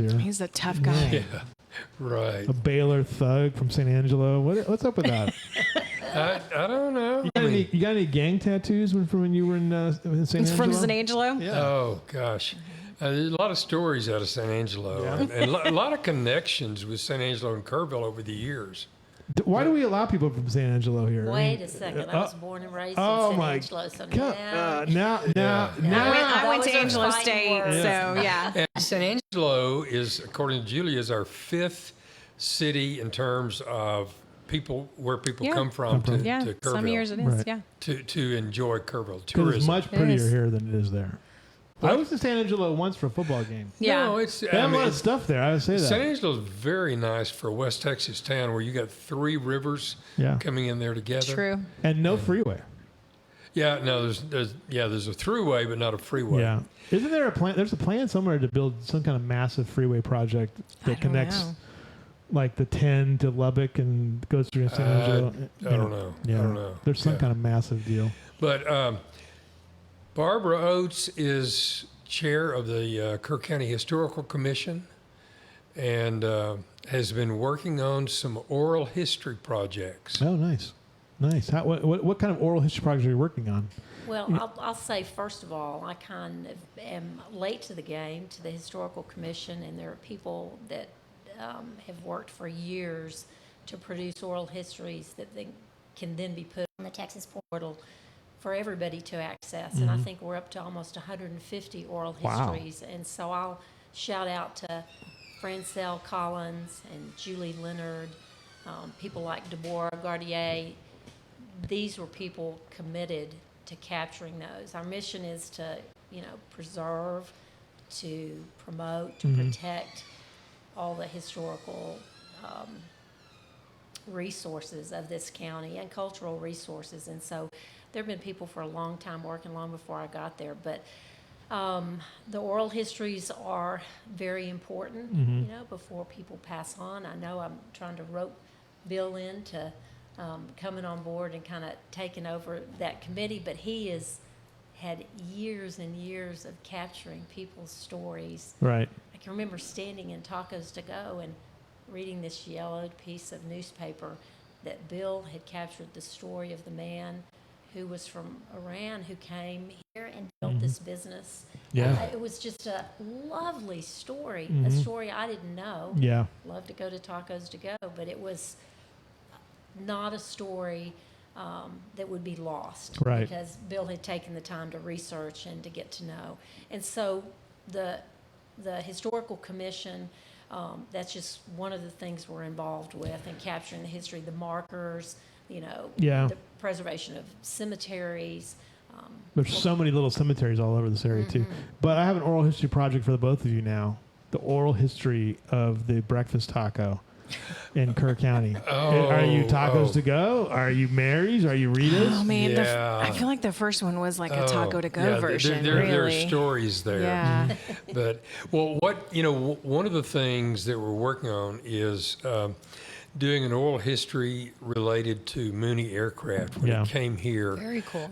here. He's a tough guy. Yeah, right. A Baylor thug from San Angelo. What's up with that? I don't know. You got any gang tattoos from when you were in San He's Angelo? from San Angelo? Yeah. Oh, gosh. There's a lot of stories out of San Angelo and a lot of connections with San Angelo and Kerrville over the years. Why do we allow people from San Angelo here? Wait a second. I was born and raised in San Angelo. So I went to those are Angelo fighting State, words. so yeah. And San Angelo is, according to Julia, is our 5th city in terms of where people come from to Kerrville. Some years it is, Right. to enjoy Kerrville Because tourism. it's much prettier is. here than it is there. I was in San Angelo once for a football game. Yeah. No, it's They have a lot of stuff there. I would say that. San Angelo is very nice for a West Texas town where you got 3 rivers coming in there together. True. And no freeway. Yeah, no, there's a throughway, but not a freeway. Yeah. Isn't there a plan? There's a plan somewhere to build some kind of massive freeway project that connects like the 10 to Lubbock and goes through San Angelo. I don't know. Yeah. I don't know. There's some kind of massive deal. But Barbara Oates is chair of the Kerr County Historical Commission and has been working on some oral history projects. Oh, nice. Nice. What kind of oral history project are you working on? Well, I'll say, first of all, I kind of am late to the game, to the Historical Commission, and there are people that have worked for years to produce oral histories that they can then be put on the Texas portal for everybody to access. And I think we're up to almost 150 oral histories. And so I'll shout out to Francelle Collins and Julie Leonard, people like Deborah Gardier. These were people committed to capturing those. Our mission is to, preserve, to promote, to protect all the historical resources of this county and cultural resources. And so there have been people for a long time working, long before I got there. But the oral histories are very important, before people pass on. I know I'm trying to rope Bill into coming on board and kind of taking over that committee, but he has had years and years of capturing people's stories. Right. I can remember standing in Tacos to Go and reading this yellowed piece of newspaper that Bill had captured the story of the man who was from Iran who came here and built this business. Yeah. It was just a lovely story, a story I didn't know. Yeah. Loved to go to Tacos to Go, but it was not a story that would be lost. Right. Because Bill had taken the time to research and to get to know. And so the Historical Commission, that's just one of the things we're involved with in capturing the history, the markers, the preservation of cemeteries. There's so many little cemeteries all over this area too. But I have an oral history project for the both of you now. The oral history of the breakfast taco in Kerr County. Are you Tacos to Go? Are you Mary's? Are you Rita's? Oh man, I feel like the first one was like a taco to go version. There are stories there. Yeah. But one of the things that we're working on is doing an oral history related to Mooney Aircraft when it came here. Very cool.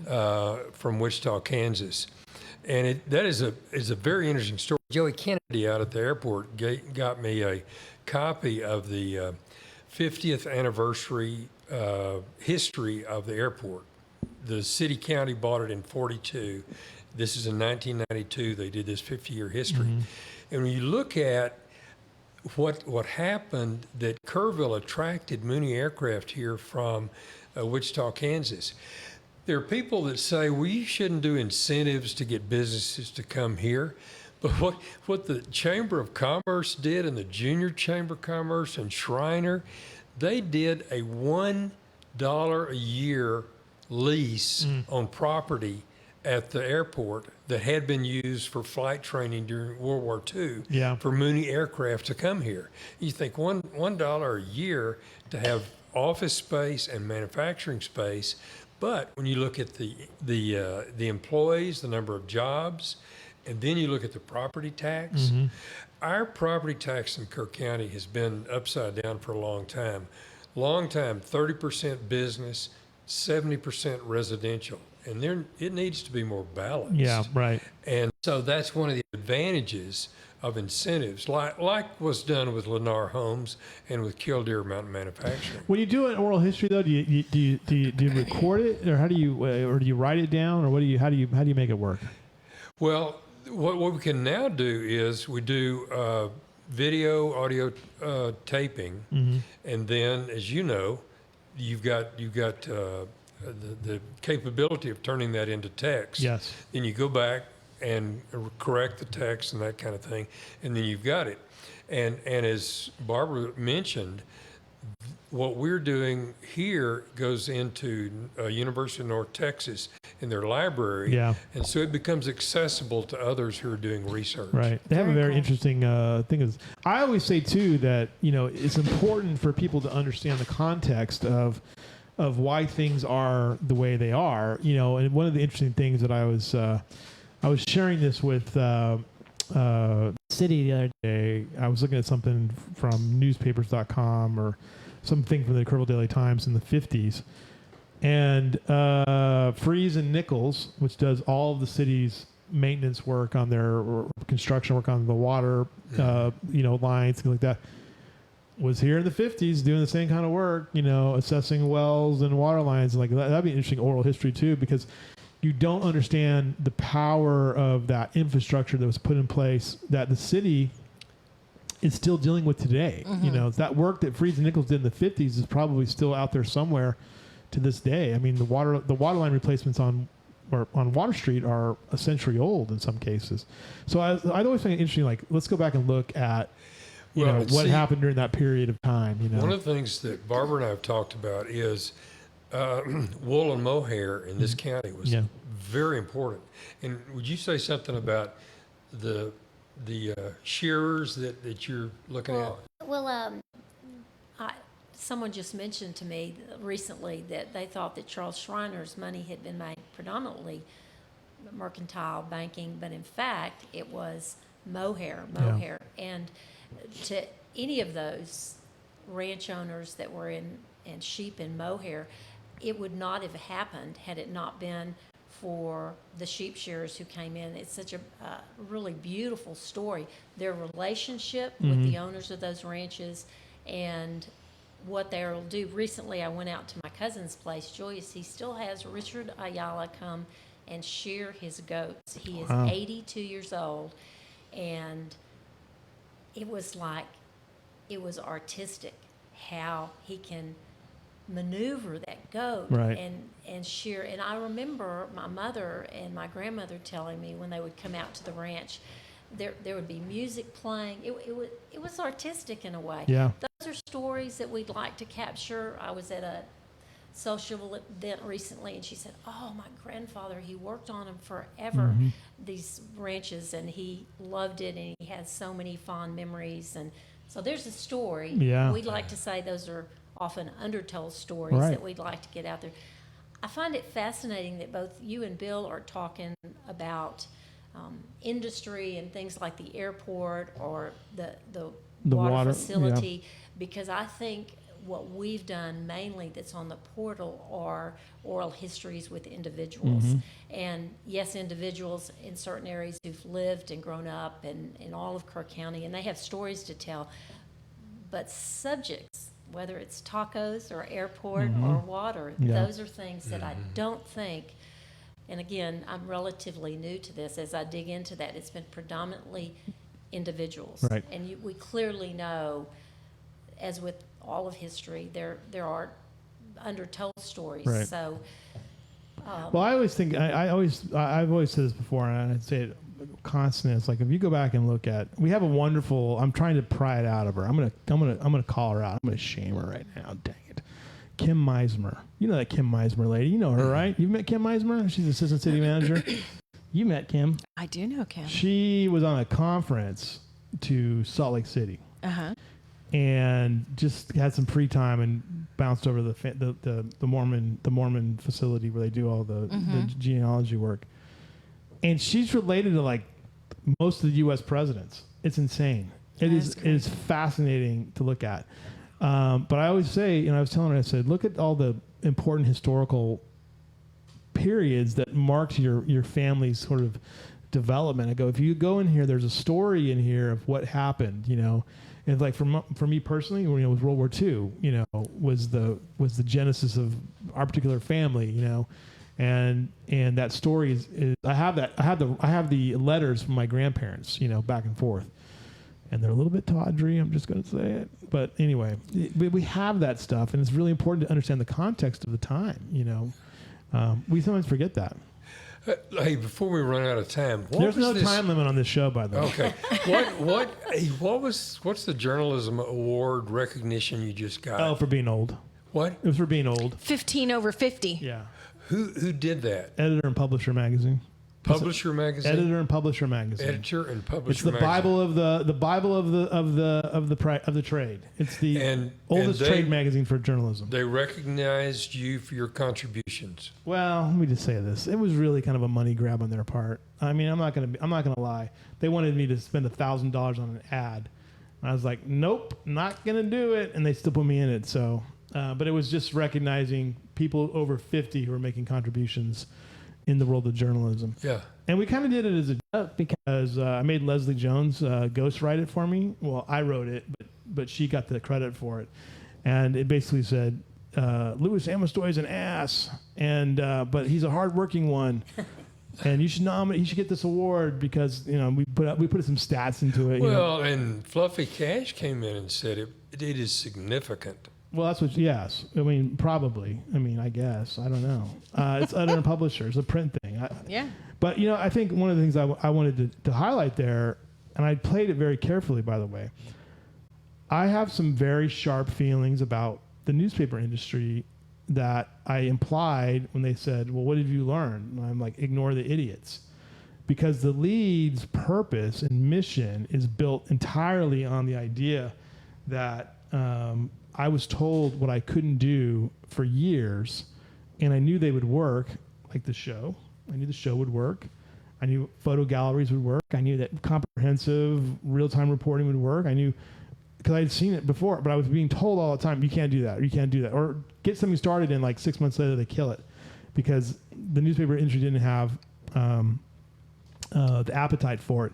From Wichita, Kansas. And that is a very interesting story. Joey Kennedy out at the airport got me a copy of the 50th anniversary history of the airport. The city county bought it in 42. This is in 1992. They did this 50-year history. And when you look at what happened, that Kerrville attracted Mooney Aircraft here from Wichita, Kansas. There are people that say, well, you shouldn't do incentives to get businesses to come here. But what the Chamber of Commerce did, and the Junior Chamber of Commerce and Shriner, they did a $1 a year lease on property at the airport that had been used for flight training during World War II for Mooney Aircraft to come here. You think $1 a year to have office space and manufacturing space, but when you look at the employees, the number of jobs, and then you look at the property tax, our property tax in Kerr County has been upside down for a long time. 30% business, 70% residential. And it needs to be more balanced. Yeah, right. And so that's one of the advantages of incentives, like was done with Lennar Homes and with Killdeer Mountain Manufacturing. When you do an oral history, though, do you record it, or do you write it down, or how do you make it work? Well, what we can now do is we do video, audio taping, and then, as you know, you've got the capability of turning that into text. Yes. Then you go back and correct the text and that kind of thing, and then you've got it. And as Barbara mentioned, what we're doing here goes into University of North Texas in their library, and so it becomes accessible to others who are doing research. Right. They have a very cool. interesting thing. I always say too that it's important for people to understand the context of why things are the way they are. And one of the interesting things that I was sharing this with City the other day. I was looking at something from newspapers.com or something from the Kerrville Daily Times in the 50s. And Freeze and Nichols, which does all of the city's maintenance work on their construction work on the water, lines, things like that, was here in the 50s doing the same kind of work, assessing wells and water lines. Like that'd be an interesting oral history too, because you don't understand the power of that infrastructure that was put in place that the city is still dealing with today. It's that work that Freeze and Nichols did in the 50s is probably still out there somewhere to this day. I mean, the water line replacements on Water Street are a century old in some cases. So I'd always find it interesting. Like, let's go back and look at what happened during that period of time. One of the things that Barbara and I have talked about is wool and mohair in this county was very important. And would you say something about the shearers that you're looking at? Well, someone just mentioned to me recently that they thought that Charles Schreiner's money had been made predominantly mercantile banking, but in fact it was mohair. And to any of those ranch owners that were in sheep and mohair, it would not have happened had it not been for the sheep shearers who came in. It's such a really beautiful story. Their relationship with the owners of those ranches and what they'll do. Recently, I went out to my cousin's place, Joyce. He still has Richard Ayala come and shear his goats. He is 82 years old, and it was artistic how he can maneuver that goat and shear. And I remember my mother and my grandmother telling me when they would come out to the ranch, there would be music playing. It was artistic in a way. Yeah. Those are stories that we'd like to capture. I was at a social event recently, and she said, "Oh, my grandfather, he worked on them forever, these ranches, and he loved it, and he has so many fond memories." And so there's a story. Yeah. We'd like to say those are often undertold stories that we'd like to get out there. I find it fascinating that both you and Bill are talking about industry and things like the airport or the water facility, because I think what we've done mainly that's on the portal are oral histories with individuals. And yes, individuals in certain areas who've lived and grown up in all of Kerr County, and they have stories to tell. But subjects, whether it's tacos or airport or water, those are things that I don't think, and again, I'm relatively new to this. As I dig into that, it's been predominantly individuals. Right. And we clearly know, as with all of history, there are undertold stories. Right. So, well, I always think I've always said this before, and I say it constantly. It's like if you go back and look at, we have a wonderful. I'm trying to pry it out of her. I'm gonna call her out. I'm gonna shame her right now. Dang it, Kim Meismer. You know that Kim Meismer lady. You know her, right? You've met Kim Meismer. She's assistant city manager. You met Kim. I do know Kim. She was on a conference to Salt Lake City. And just had some free time and bounced over the Mormon facility where they do all the genealogy work. And she's related to like most of the U.S. presidents. It's insane. It is fascinating to look at. But I always say, I was telling her, I said, look at all the important historical periods that marked your family's sort of development. I go, if you go in here, there's a story in here of what happened, and like for me personally, was World War II, was the genesis of our particular family, and that story is I have the letters from my grandparents, back and forth, and they're a little bit tawdry. I'm just going to say it, but anyway, we have that stuff, and it's really important to understand the context of the time. We sometimes forget that. Hey, before we run out of time, there's no time limit on this show, by the way. Okay, what's the journalism award recognition you just got? Oh, for being old. What? It was for being old. 15 over 50. Yeah. Who did that? Editor and Publisher magazine. Publisher magazine. Editor and Publisher magazine. Editor and Publisher. It's the magazine. Bible of the trade. It's the oldest trade magazine for journalism. They recognized you for your contributions. Well, let me just say this: it was really kind of a money grab on their part. I mean, I'm not gonna lie. They wanted me to spend $1,000 on an ad. I was like, nope, not gonna do it, and they still put me in it. So, but it was just recognizing people over 50 who were making contributions in the world of journalism. Yeah. And we kind of did it as a joke because I made Leslie Jones ghostwrite it for me. Well, I wrote it, but she got the credit for it. And it basically said, Louis Amestoy is an ass, and but he's a hardworking one. And you should nominate. He should get this award because we put some stats into it. Well, and Fluffy Cash came in and said it is significant. Well, that's what. Yes, I mean probably. I mean, I guess I don't know. It's editor and publisher. It's a print thing. Yeah. But I think one of the things I wanted to highlight there, and I played it very carefully, by the way. I have some very sharp feelings about the newspaper industry that I implied when they said, "Well, what have you learned?" And I'm like, "Ignore the idiots," because the Lead's purpose and mission is built entirely on the idea that. I was told what I couldn't do for years, and I knew they would work, like the show. I knew the show would work. I knew photo galleries would work. I knew that comprehensive real-time reporting would work. I knew, because I had seen it before, but I was being told all the time, you can't do that, or you can't do that. Or get something started, and like 6 months later, they kill it. Because the newspaper industry didn't have the appetite for it.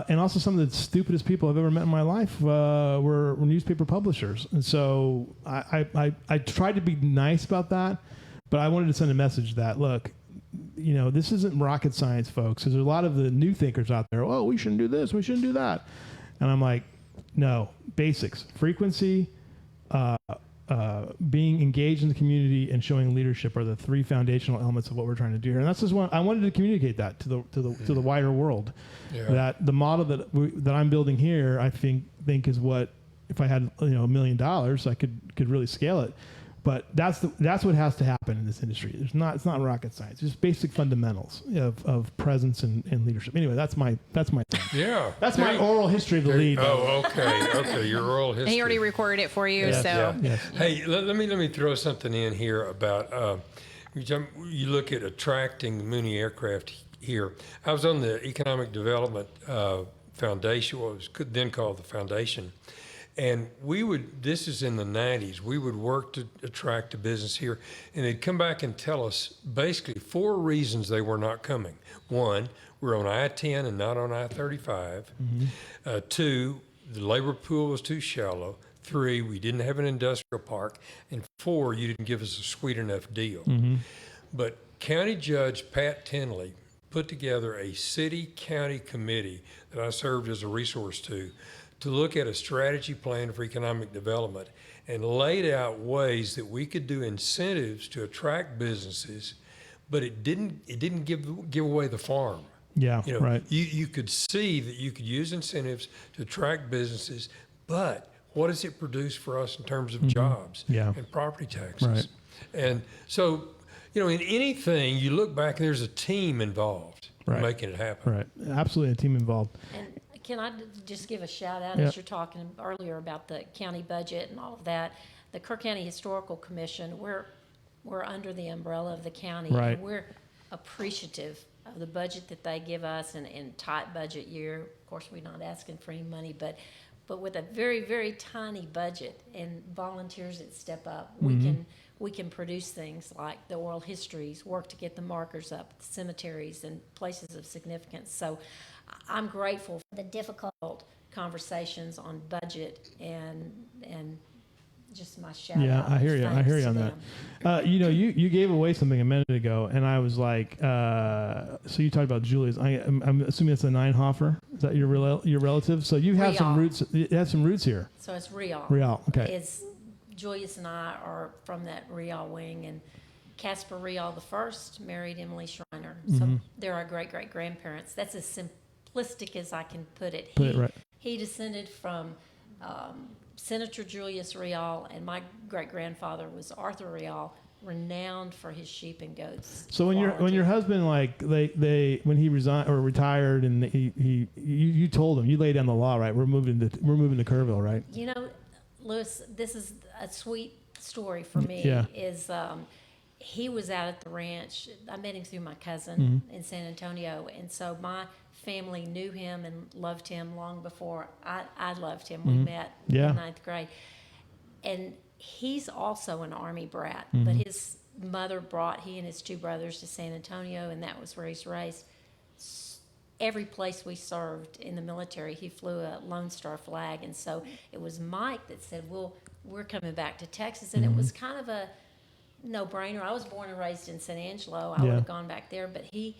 And also some of the stupidest people I've ever met in my life were newspaper publishers. And so I tried to be nice about that, but I wanted to send a message that, look, this isn't rocket science, folks. There's a lot of the new thinkers out there. Oh, we shouldn't do this. We shouldn't do that. And I'm like, no, basics, frequency, being engaged in the community, and showing leadership are the three foundational elements of what we're trying to do here. And that's just what I wanted to communicate that to the wider world. Yeah. That the model that I'm building here, I think is what, if I had $1 million, I could really scale it. But that's what has to happen in this industry. It's not rocket science. It's just basic fundamentals of presence and leadership. Anyway, that's my thing. Yeah. That's my oral history of the Lead. Oh, okay. Your oral history. And he already recorded it for you, yes, so. Yeah. Yes. Hey, let me throw something in here about you look at attracting Mooney aircraft here. I was on the Economic Development Foundation, what was then called the Foundation. And this is in the 90s, we would work to attract a business here, and they'd come back and tell us basically 4 reasons they were not coming. 1, we're on I-10 and not on I-35. Mm-hmm. 2, the labor pool was too shallow. 3, we didn't have an industrial park. And 4, you didn't give us a sweet enough deal. Mm-hmm. But County Judge Pat Tinley put together a city-county committee that I served as a resource to look at a strategy plan for economic development, and laid out ways that we could do incentives to attract businesses, but it didn't give away the farm. Yeah, right. You could see that you could use incentives to attract businesses, but what does it produce for us in terms of jobs and property taxes? Right. And so, in anything, you look back and there's a team involved in making it happen. Right. Absolutely a team involved. And can I just give a shout out, Yep. as you're talking earlier about the county budget and all of that? The Kerr County Historical Commission, we're under the umbrella of the county. Right. And we're appreciative of the budget that they give us in tight budget year. Of course, we're not asking for any money, but with a very, very tiny budget and volunteers that step up, we we can produce things like the oral histories, work to get the markers up, the cemeteries and places of significance. So I'm grateful for the difficult conversations on budget and just my shout Yeah, out. I hear you. I hear you on them. that. You gave away something a minute ago, and I was like, so you talked about Julia's. I'm assuming it's a Nienhofer. Is that your relative? So you have some Rial. roots. You have some roots here. So it's Rial. Rial. Okay. Julius and I are from that Rial wing, and Caspar Rial the first married Emily Schreiner. So they're our great-great-grandparents. That's as simplistic as I can put it. He descended from Senator Julius Rial, and my great-grandfather was Arthur Rial, renowned for his sheep and goats. So when your husband, like, when he resigned or retired, and you told him, you laid down the law, right? We're moving to Kerrville, right? You know, Louis, this is a sweet story for me. Yeah. He was out at the ranch. I met him through my cousin in San Antonio, and so my family knew him and loved him long before I loved him. We met in 9th grade. And he's also an Army brat, but his mother brought he and his two brothers to San Antonio, and that was where he's raised. Every place we served in the military, he flew a Lone Star flag, and so it was Mike that said, well, we're coming back to Texas, and it was kind of a no-brainer. I was born and raised in San Angelo. I would have gone back there, but he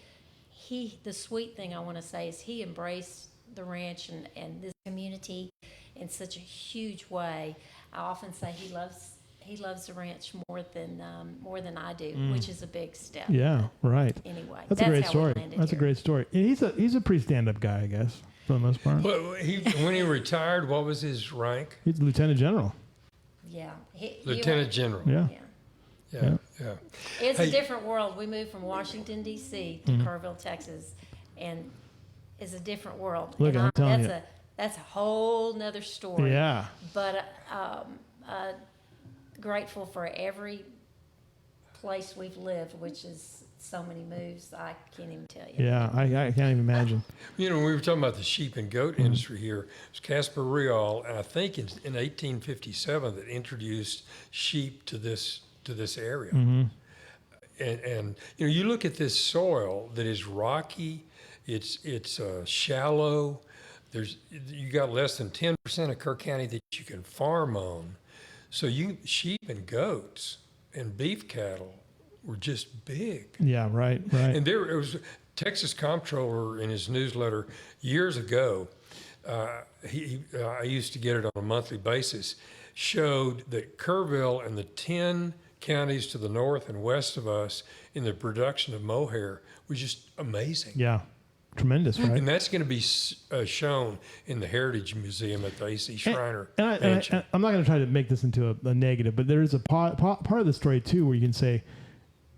the sweet thing I want to say is he embraced the ranch and this community in such a huge way. I often say he loves the ranch more than I do, which is a big step. Yeah, right. Anyway, that's a great how story. we landed That's here. a great story. And he's a pretty stand-up guy, I guess, for the most part. Well, when he retired, what was his rank? He's lieutenant general. Yeah. Lieutenant General. Yeah. Yeah. It's a different world. We moved from Washington, D.C. to Kerrville, Texas, and it's a different world. Look, and I'm telling you. That's a whole nother story. Yeah. But grateful for every place we've lived, which is so many moves, I can't even tell you. Yeah, I can't even imagine. We were talking about the sheep and goat industry here. It was Caspar Rial, and I think in 1857 that introduced sheep to this area. And you look at this soil that is rocky, it's shallow. You got less than 10% of Kerr County that you can farm on. So sheep and goats and beef cattle were just big. Yeah, right. And it was Texas Comptroller in his newsletter years ago. I used to get it on a monthly basis. Showed that Kerrville and the 10 counties to the north and west of us in the production of mohair was just amazing. Yeah, tremendous, right? And that's going to be shown in the Heritage Museum at the A.C. Schreiner Mansion. And I'm not going to try to make this into a negative, but there is a part of the story too where you can say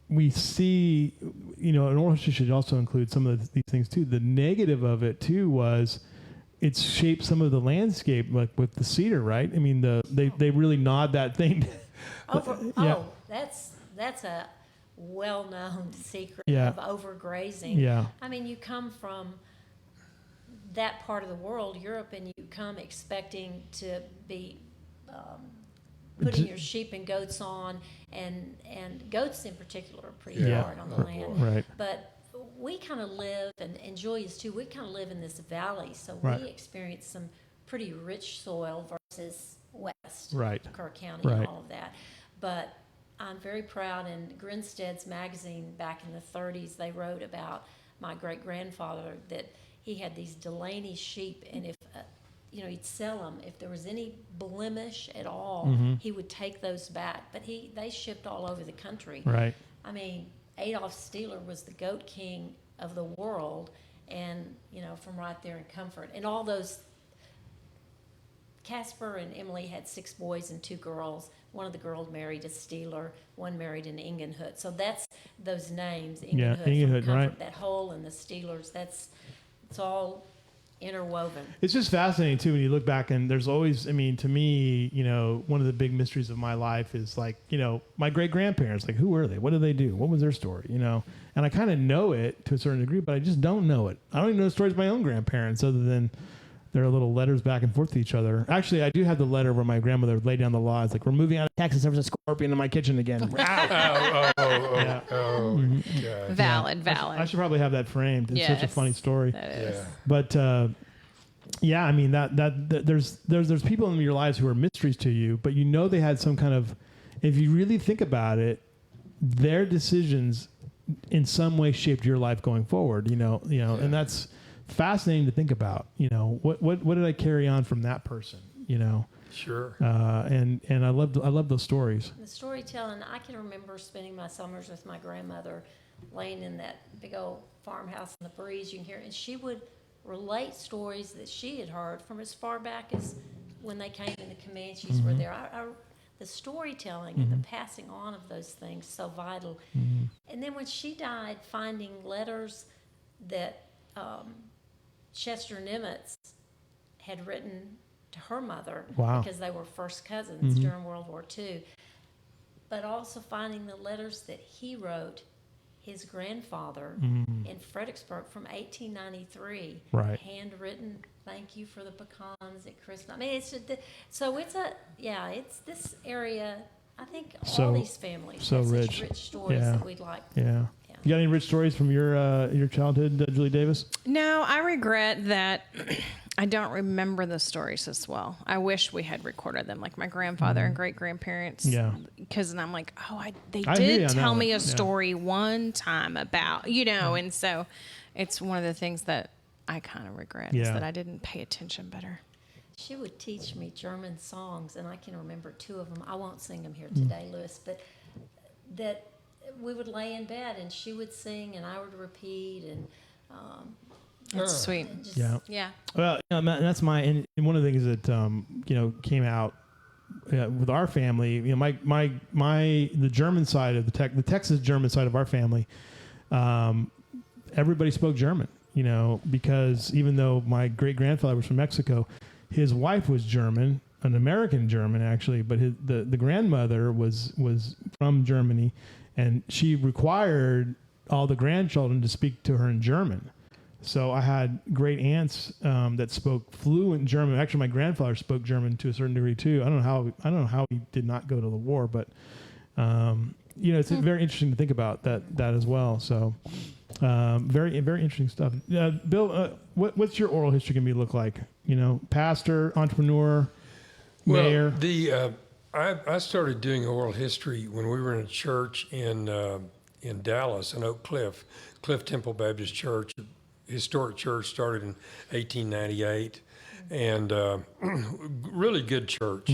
we see, an oral history should also include some of these things too. The negative of it too was it's shaped some of the landscape, like with the cedar, right? I mean, they really nod that thing. That's a well-known secret Yeah. of overgrazing. Yeah. I mean, you come from that part of the world, Europe, and you come expecting to be putting your sheep and goats on, and goats in particular are pretty hard on the land. Right. But we kind of live, and Julius too, we kind of live in this valley, so Right. we experience some pretty rich soil versus west, Right. Kerr County Right. and all of that. But I'm very proud, in Grinstead's magazine back in the 30s, they wrote about my great-grandfather that he had these Delaney sheep, and if he'd sell them. If there was any blemish at all, he would take those back. But they shipped all over the country. Right. I mean, Adolf Steeler was the goat king of the world, and from right there in Comfort, and all those. Caspar and Emily had 6 boys and 2 girls. One of the girls married a Steeler, one married an Ingenhut. So that's those names, Ingenhut, Ingenhut, from Comfort, right. that whole and the Steelers. It's all interwoven. It's just fascinating too when you look back, and there's always, to me, one of the big mysteries of my life is like, my great grandparents, like who were they? What did they do? What was their story? And I kind of know it to a certain degree, but I just don't know it. I don't even know the stories of my own grandparents other than there are little letters back and forth to each other. Actually, I do have the letter where my grandmother laid down the law. It's like, we're moving out of Texas. There was a scorpion in my kitchen again. Yeah. Valid. I should probably have that framed. It's such a funny story. That is. Yeah. But yeah, I mean that there's people in your lives who are mysteries to you, but you know they had some kind of, if you really think about it, their decisions in some way shaped your life going forward. And that's fascinating to think about. What did I carry on from that person? Sure. And I love those stories. The storytelling, I can remember spending my summers with my grandmother laying in that big old farmhouse in the breeze, you can hear, and she would relate stories that she had heard from as far back as when they came and the Comanches were there. The storytelling and the passing on of those things, so vital. And then when she died, finding letters that Chester Nimitz had written to her mother, because they were first cousins during World War II, but also finding the letters that he wrote his grandfather in Fredericksburg from 1893, handwritten, thank you for the pecans at Christmas. I mean, it's this area. I think all these families have rich. such rich stories that we'd like. Yeah. You got any rich stories from your childhood, Julie Davis? No, I regret that I don't remember the stories as well. I wish we had recorded them, like my grandfather and great grandparents. Yeah. Because I'm like, they did tell me a story one time about, and so it's one of the things that I kind of regret is that I didn't pay attention better. She would teach me German songs, and I can remember two of them. I won't sing them here today, Louis, but that we would lay in bed and she would sing and I would repeat, and that's sweet. Yeah. Well, that's and one of the things that came out with our family. The German side of the Texas German side of our family, everybody spoke German. Because even though my great grandfather was from Mexico, his wife was German, an American German actually, but the grandmother was from Germany. And she required all the grandchildren to speak to her in German. So I had great aunts that spoke fluent German. Actually, my grandfather spoke German to a certain degree too. I don't know how he did not go to the war, but it's very interesting to think about that as well. So very very interesting stuff. Bill, what's your oral history gonna look like? Pastor, entrepreneur, mayor. Well, I started doing oral history when we were in a church in Dallas, in Oak Cliff Temple Baptist Church, historic church, started in 1898, and really good church.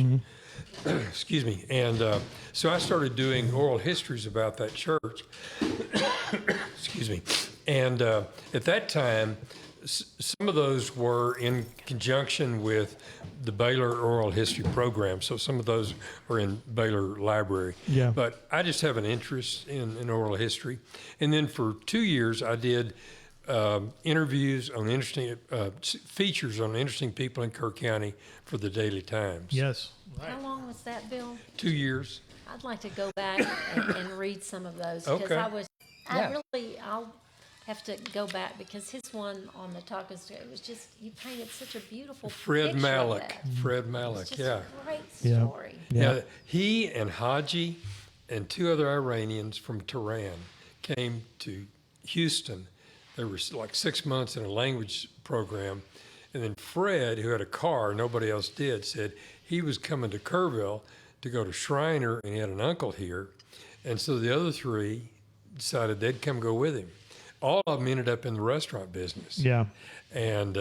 Excuse me. And so I started doing oral histories about that church. Excuse me. And at that time, some of those were in conjunction with the Baylor Oral History Program. So some of those are in Baylor Library. Yeah. But I just have an interest in oral history. And then for 2 years, I did interviews on interesting features on interesting people in Kerr County for the Daily Times. Yes. Right. How long was that, Bill? 2 years. I'd like to go back and read some of those, because I'll have to go back, because his one on the taco story, it was just, you painted such a beautiful Fred picture Malik. of that. Fred Malik, It's just a great story. Yeah. He and Haji and two other Iranians from Tehran came to Houston. They were like 6 months in a language program. And then Fred, who had a car, nobody else did, said he was coming to Kerrville to go to Shriner, and he had an uncle here. And so the other three decided they'd come go with him. All of them ended up in the restaurant business. Yeah. And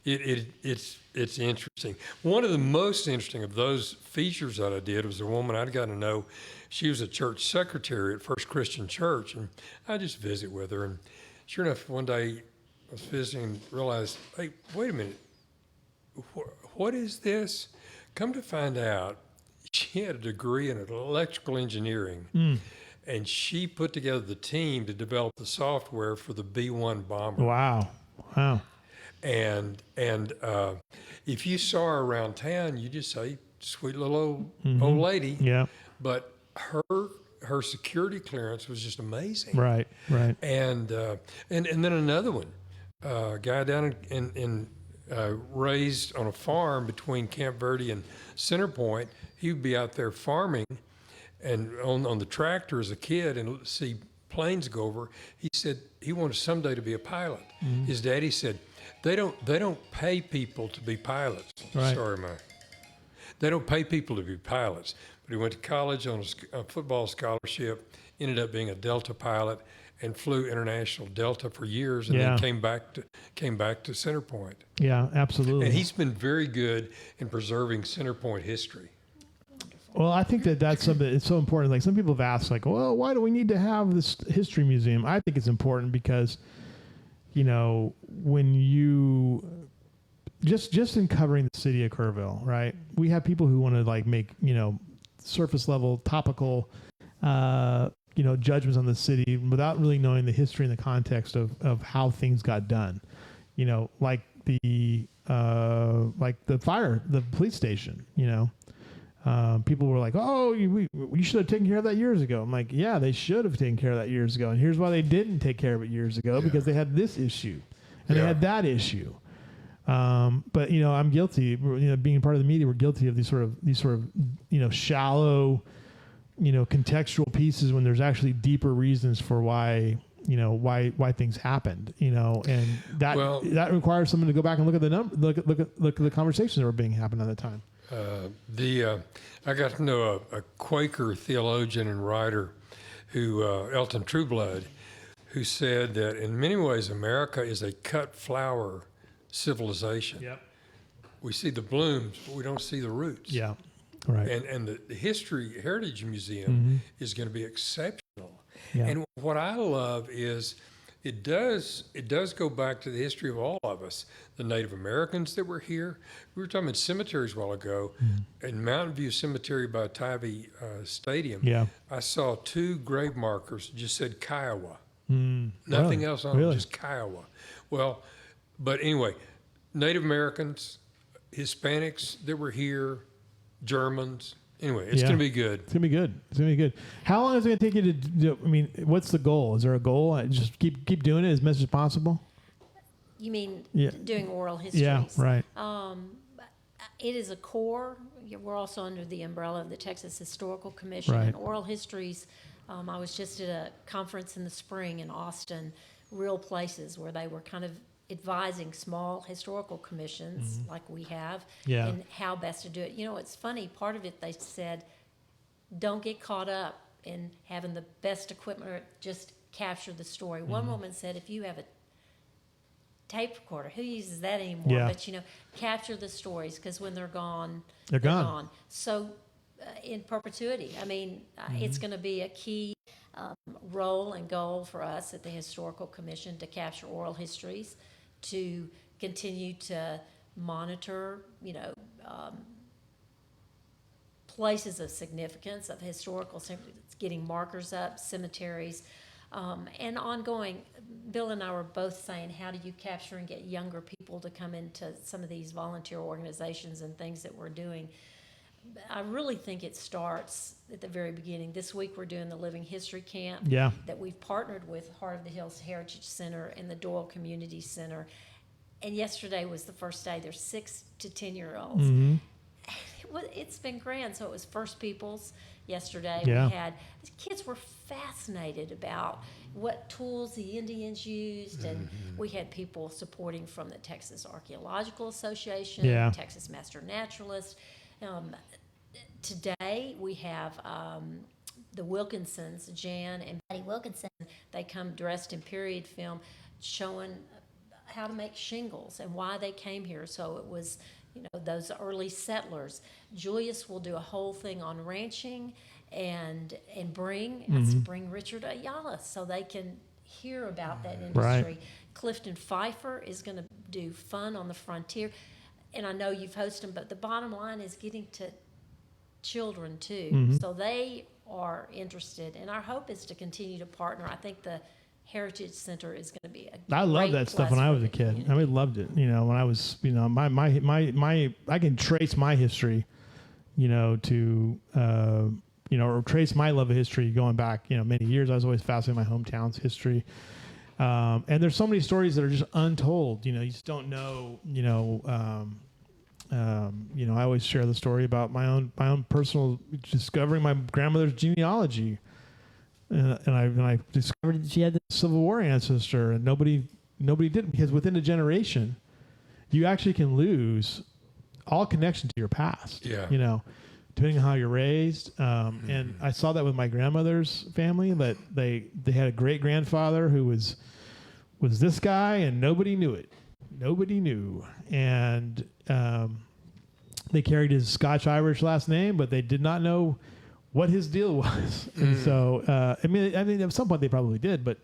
it's interesting. One of the most interesting of those features that I did was a woman I'd gotten to know. She was a church secretary at First Christian Church, and I just visit with her. And sure enough, one day I was visiting and realized, hey, wait a minute. What is this? Come to find out, she had a degree in electrical engineering. And she put together the team to develop the software for the B-1 bomber. Wow. And if you saw her around town, you just say, sweet little old lady. Yeah. But her security clearance was just amazing. Right. And then another one, a guy down in raised on a farm between Camp Verde and Center Point. He would be out there farming and on the tractor as a kid and see planes go over. He said he wanted someday to be a pilot. Mm-hmm. His daddy said, they don't pay people to be pilots. Right. Sorry, they don't pay people to be pilots. But he went to college on a football scholarship, ended up being a Delta pilot, and flew international Delta for years, and then came back to Center Point. Yeah, absolutely. And he's been very good in preserving Center Point history. Well, I think that's something. It's so important. Like some people have asked, like, well, why do we need to have this history museum? I think it's important because, when you just in covering the city of Kerrville, right? We have people who want to like make surface level, topical, judgments on the city without really knowing the history and the context of how things got done. Like the police station. People were like, "Oh, we should have taken care of that years ago." I'm like, "Yeah, they should have taken care of that years ago." And here's why they didn't take care of it years ago, because they had this issue and they had that issue. But I'm guilty. Being part of the media, we're guilty of these sort of shallow, contextual pieces when there's actually deeper reasons for why things happened. And that requires someone to go back and look at the conversations that were being happened at the time. I got to know a Quaker theologian and writer who, Elton Trueblood, who said that in many ways America is a cut flower civilization. Yep. We see the blooms, but we don't see the roots. Yeah, right. And the Heritage Museum is going to be exceptional. Yeah. And what I love is it does go back to the history of all of us, the Native Americans that were here. We were talking about cemeteries a while ago. In Mountain View Cemetery by Tybee Stadium, I saw 2 grave markers just said Kiowa. Nothing else on it, just Kiowa. Well, but anyway, Native Americans, Hispanics that were here, Germans. Anyway, it's going to be good. It's going to be good. How long is it going to take you to do? I mean, what's the goal? Is there a goal? Just keep doing it as much as possible? You mean doing oral histories? Yeah, right. It is a core. We're also under the umbrella of the Texas Historical Commission. Right. And oral histories, I was just at a conference in the spring in Austin, Real Places, where they were kind of advising small historical commissions like we have and how best to do it. It's funny, part of it they said, don't get caught up in having the best equipment or just capture the story. One woman said, if you have a tape recorder, who uses that anymore? But capture the stories, because when they're gone, they're gone. So in perpetuity, I mean, it's going to be a key role and goal for us at the Historical Commission to capture oral histories, to continue to monitor, places of significance, of historical significance, getting markers up, cemeteries, and ongoing. Bill and I were both saying, how do you capture and get younger people to come into some of these volunteer organizations and things that we're doing? I really think it starts at the very beginning. This week we're doing the Living History Camp that we've partnered with Heart of the Hills Heritage Center and the Doyle Community Center. And yesterday was the first day. There's 6 to 10-year-olds. It's been grand. So it was First Peoples yesterday. We had kids were fascinated about what tools the Indians used, and we had people supporting from the Texas Archaeological Association, Texas Master Naturalists. Today we have the Wilkinsons, Jan and Patty Wilkinson. They come dressed in period film, showing how to make shingles and why they came here. So it was, those early settlers. Julius will do a whole thing on ranching and bring Richard Ayala so they can hear about that industry. Right. Clifton Pfeiffer is going to do fun on the frontier. And I know you've hosted them, but the bottom line is getting to children too. So they are interested, and our hope is to continue to partner. I think the Heritage Center is going to be a I love that stuff when I was a kid. community. I really loved it. When I was, my I can trace my history, to, or trace my love of history going back, many years. I was always fascinated with my hometown's history. And there's so many stories that are just untold. You just don't know. I always share the story about my own personal discovering my grandmother's genealogy, and I discovered that she had a Civil War ancestor, and nobody did, because within a generation, you actually can lose all connection to your past. Yeah. Depending on how you're raised. And I saw that with my grandmother's family, that they had a great grandfather who was this guy, and nobody knew it. Nobody knew. And they carried his Scotch-Irish last name, but they did not know what his deal was. And so, I mean, at some point they probably did, but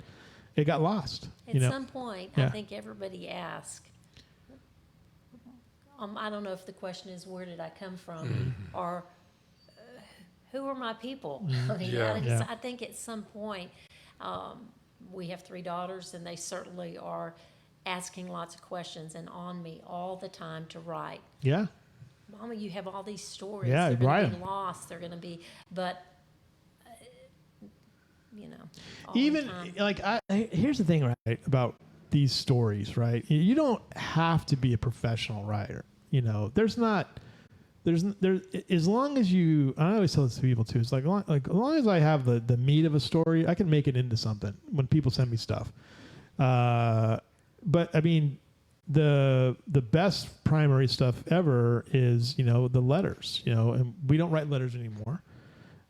it got lost. At some point, I think everybody asked, I don't know if the question is, where did I come from? Or who are my people? I mean, I think at some point, we have 3 daughters, and they certainly are asking lots of questions and on me all the time to write. Yeah. Mama, you have all these stories. Yeah, they're going to right. be lost. They're going to be, but all even the time. here's the thing, right, about these stories, right? You don't have to be a professional writer. There's as long as you, I always tell this to people too, it's like as long as I have the meat of a story, I can make it into something when people send me stuff. But I mean, the best primary stuff ever is, the letters, and we don't write letters anymore.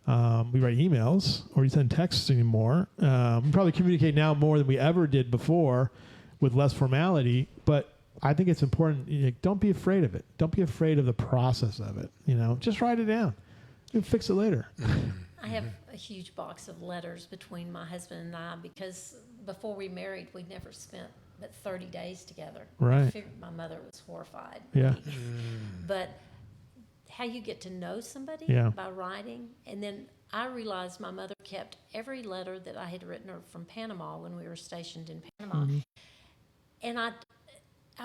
We write emails, or we send texts anymore. We probably communicate now more than we ever did before, with less formality, but I think it's important. Don't be afraid of it. Don't be afraid of the process of it. Just write it down. You can fix it later. I have a huge box of letters between my husband and I, because before we married, we never spent but 30 days together. Right. I figured my mother was horrified. Yeah. But how you get to know somebody by writing. And then I realized my mother kept every letter that I had written her from Panama when we were stationed in Panama. And I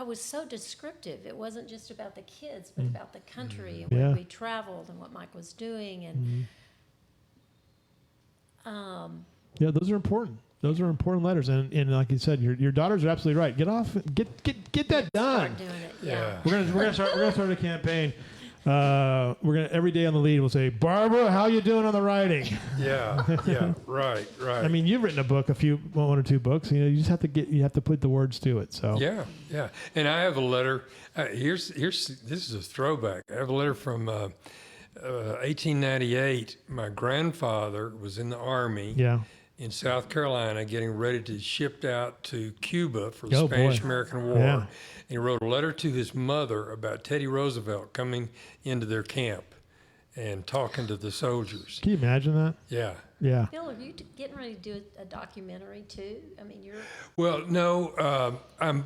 was so descriptive. It wasn't just about the kids, but about the country and where we traveled and what Mike was doing. And yeah, those are important. Those are important letters. And like you said, your daughters are absolutely right. Get off, get that done. start doing it. Yeah. We're gonna start a campaign. We're gonna, every day on the lead, we'll say, Barbara, how you doing on the writing? Yeah, right. I mean, you've written a book, one or two books. You just have to put the words to it. So yeah. And I have a letter. This is a throwback. I have a letter from 1898. My grandfather was in the Army. Yeah. In South Carolina, getting ready to shipped out to Cuba for the Oh, Spanish-American War. Yeah. And he wrote a letter to his mother about Teddy Roosevelt coming into their camp and talking to the soldiers. Can you imagine that? Yeah. Yeah. Bill, are you getting ready to do a documentary too? I mean, you're... Well, no. I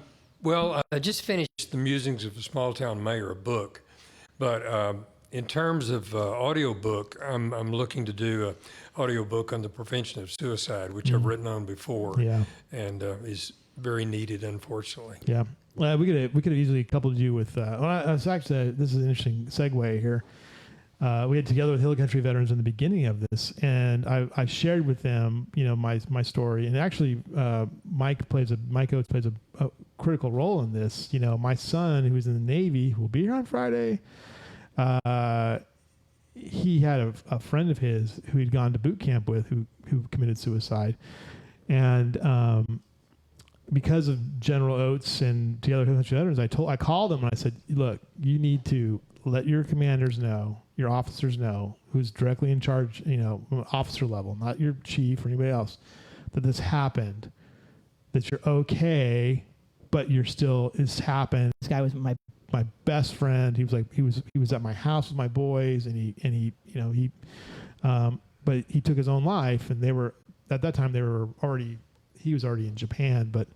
just finished The Musings of a Small Town Mayor, a book. But in terms of audio book, I'm looking to do a audio book on the prevention of suicide, which I've written on before, and is very needed, unfortunately. Yeah, we could have easily coupled you with. This is an interesting segue here. We had together with Hill Country veterans in the beginning of this, and I shared with them, my story, and actually, Mike Oates plays a critical role in this. My son, who's in the Navy, who will be here on Friday. He had a friend of his who he'd gone to boot camp with who committed suicide. And because of General Oates and together with Country Veterans, I called him and I said, look, you need to let your commanders know, your officers know, who's directly in charge, officer level, not your chief or anybody else, that this happened, that you're okay, but it's happened. This guy was my best friend. He was at my house with my boys, and but he took his own life, and at that time he was already in Japan, but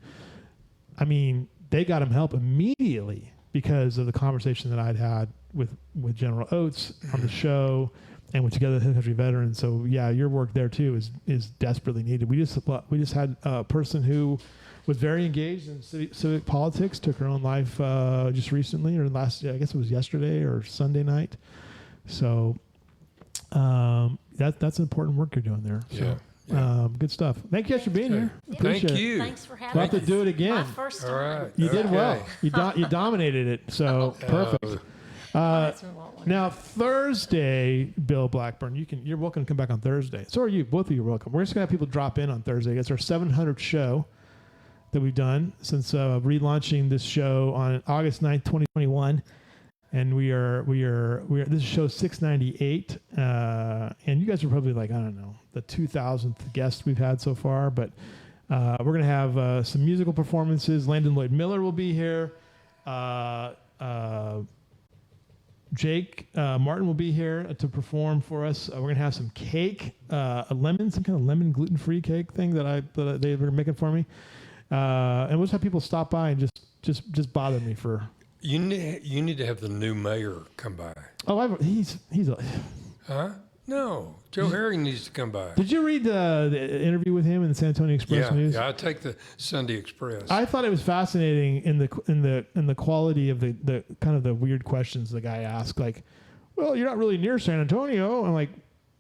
I mean, they got him help immediately because of the conversation that I'd had with General Oates on the show and with Together Hill Country Veterans. So yeah, your work there too is desperately needed. We just had a person who was very engaged in civic politics, took her own life just recently, or I guess it was yesterday or Sunday night. So that's important work you're doing there. So. Good stuff. Thank you guys for being here. Yeah. Appreciate Thank it. you. Thanks for having We'll us. have to do it again. My first time. All right. You did Okay. well. You dominated it. So perfect. That's been a long one. Now Thursday, Bill Blackburn, you're welcome to come back on Thursday. So are you. Both of you are welcome. We're just gonna have people drop in on Thursday. It's our 700th show that we've done since relaunching this show on August 9th, 2021. And we are this is show 698. And you guys are probably like, I don't know, the 2000th guest we've had so far, but we're going to have some musical performances. Landon Lloyd Miller will be here. Jake Martin will be here to perform for us. We're going to have some cake, some kind of lemon gluten-free cake thing that they were making for me. And we'll just have people stop by and just bother me for. You need to have the new mayor come by. Oh, he's a. Huh? No, Joe Herring needs to come by. Did you read the interview with him in the San Antonio Express News? Yeah, I take the Sunday Express. I thought it was fascinating in the quality of the kind of the weird questions the guy asked. Like, well, you're not really near San Antonio. I'm like,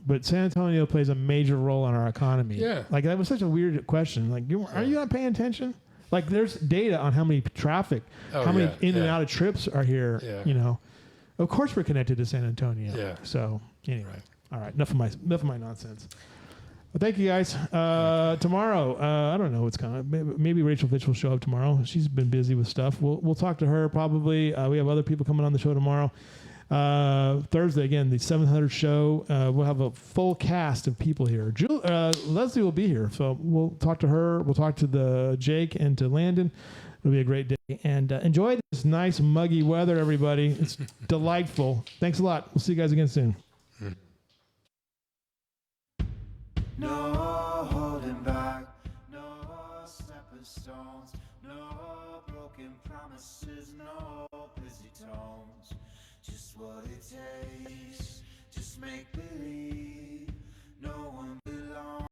but San Antonio plays a major role in our economy. Yeah. Like that was such a weird question. Like, are you not paying attention? Like, there's data on how many how many in and out of trips are here. Yeah. You know, of course we're connected to San Antonio. Yeah. So anyway, all right, enough of my nonsense. Well, thank you guys. Tomorrow, I don't know what's coming. Maybe Rachel Fitch will show up tomorrow. She's been busy with stuff. We'll talk to her probably. We have other people coming on the show tomorrow. Thursday, again, the 700 show. We'll have a full cast of people here. Leslie will be here, so we'll talk to her. We'll talk to the Jake and to Landon. It'll be a great day. And enjoy this nice muggy weather, everybody. It's delightful. Thanks a lot. We'll see you guys again soon. No holding back, no stepping stones, no broken promises, no busy tones. Just what it takes, just make believe no one belongs.